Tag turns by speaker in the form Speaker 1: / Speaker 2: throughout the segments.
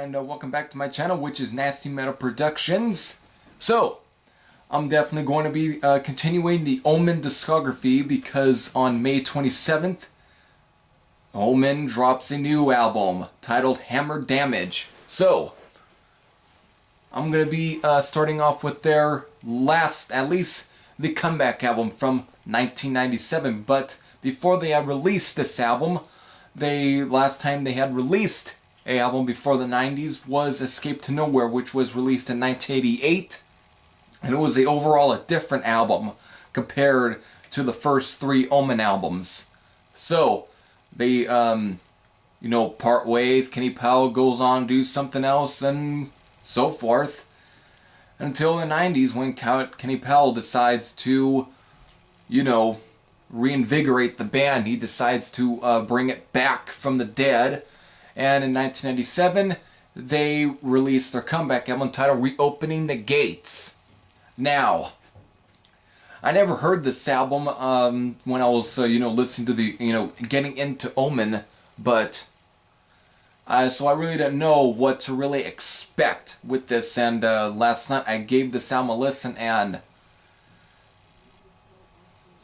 Speaker 1: and welcome back to my channel, which is Nasty Metal Productions. So, I'm definitely going to be continuing the Omen discography because on May 27th, Omen drops a new album titled Hammer Damage. So, I'm going to be starting off with their last, at least the comeback album from 1997. But before they had released this album, last time they had released an album before the 90s was Escape to Nowhere, which was released in 1988. And it was overall a different album compared to the first three Omen albums. So, they, part ways. Kenny Powell goes on to do something else and so forth. Until the 90s when Kenny Powell decides to, reinvigorate the band. He decides to bring it back from the dead. And in 1997, they released their comeback album titled Reopening the Gates. Now, I never heard this album when I was, listening to the, getting into Omen, but so I really didn't know what to really expect with this. And last night I gave this album a listen, and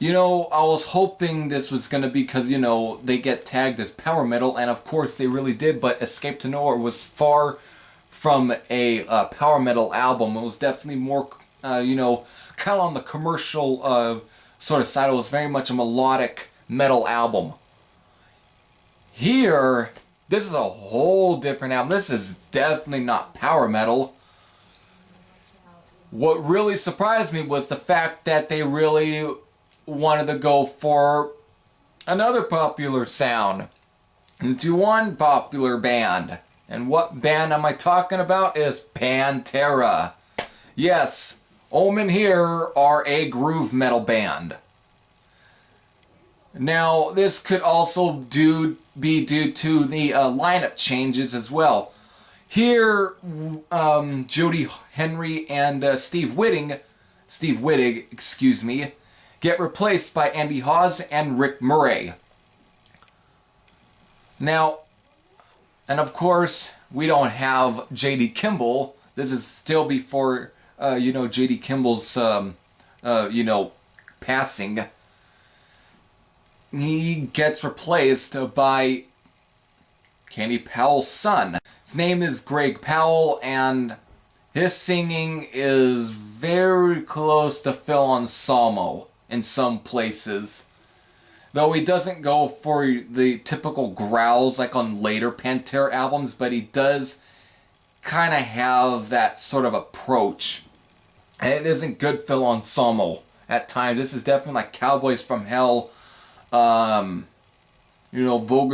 Speaker 1: I was hoping this was going to be because, they get tagged as power metal, and of course they really did, but Escape to Nowhere was far from a power metal album. It was definitely more, kind of on the commercial sort of side. It was very much a melodic metal album. Here, this is a whole different album. This is definitely not power metal. What really surprised me was the fact that they really wanted to go for another popular sound into one popular band. And what band am I talking about is Pantera. Yes, Omen here are a groove metal band. Now, this could also be due to the lineup changes as well. Here, Jody Henry and Steve Wittig, get replaced by Andy Haas and Rick Murray. Now, and of course, we don't have J.D. Kimball. This is still before, J.D. Kimball's, passing. He gets replaced by Kenny Powell's son. His name is Greg Powell, and his singing is very close to Phil Anselmo in some places. Though he doesn't go for the typical growls like on later Pantera albums, but he does kind of have that sort of approach. And it isn't good Phil Anselmo at times. This is definitely like Cowboys from Hell, vulgar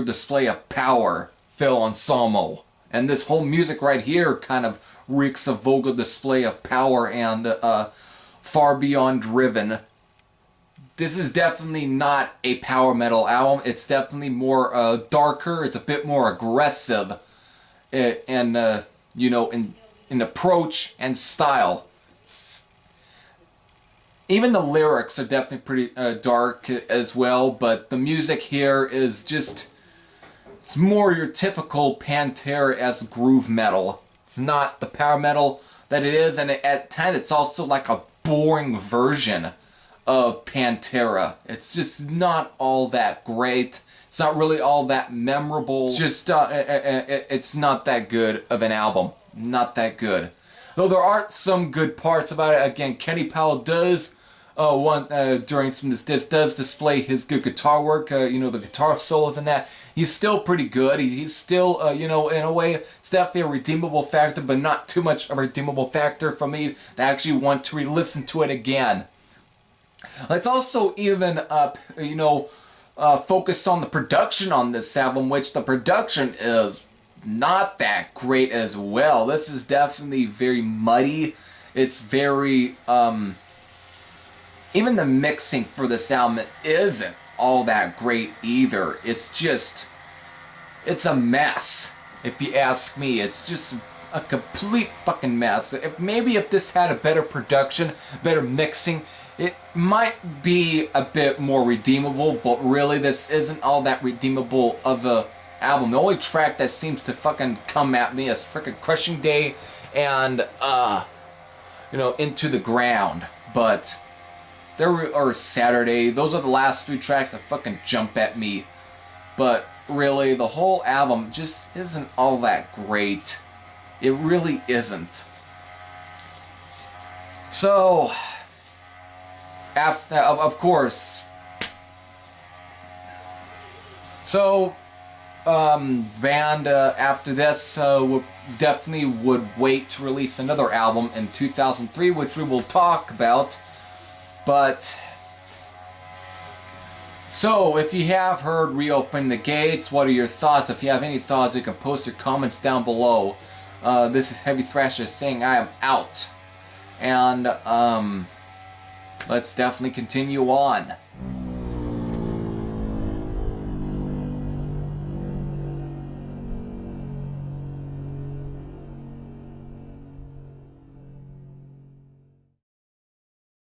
Speaker 1: display of power, Phil Anselmo. And this whole music right here kind of reeks of vulgar display of power and far beyond driven. This is definitely not a power metal album. It's definitely more darker. It's a bit more aggressive in approach and style. Even the lyrics are definitely pretty dark as well, but the music here is just, it's more your typical Pantera as groove metal. It's not the power metal that it is, and at times it's also like a boring version of Pantera. It's just not all that great. It's not really all that memorable. Just it's not that good of an album. Not that good. Though there are some good parts about it. Again, Kenny Powell does during some of this does display his good guitar work. The guitar solos and that. He's still pretty good. He's still in a way, it's definitely a redeemable factor, but not too much of a redeemable factor for me to actually want to re-listen to it again. Let's also even focus on the production on this album, which the production is not that great as well. This is definitely very muddy. It's very even the mixing for this album isn't all that great either. It's a mess, if you ask me. It's just a complete fucking mess. If this had a better production, better mixing, it might be a bit more redeemable, but really this isn't all that redeemable of a album. The only track that seems to fucking come at me is freaking Crushing Day and, you know, Into the Ground. But or Saturday. Those are the last 3 tracks that fucking jump at me. But really, the whole album just isn't all that great. It really isn't. So, of course. So, band after this definitely would wait to release another album in 2003, which we will talk about. But, so if you have heard Reopen the Gates, what are your thoughts? If you have any thoughts, you can post your comments down below. This is Heavy Thrasher saying I am out. And let's definitely continue on.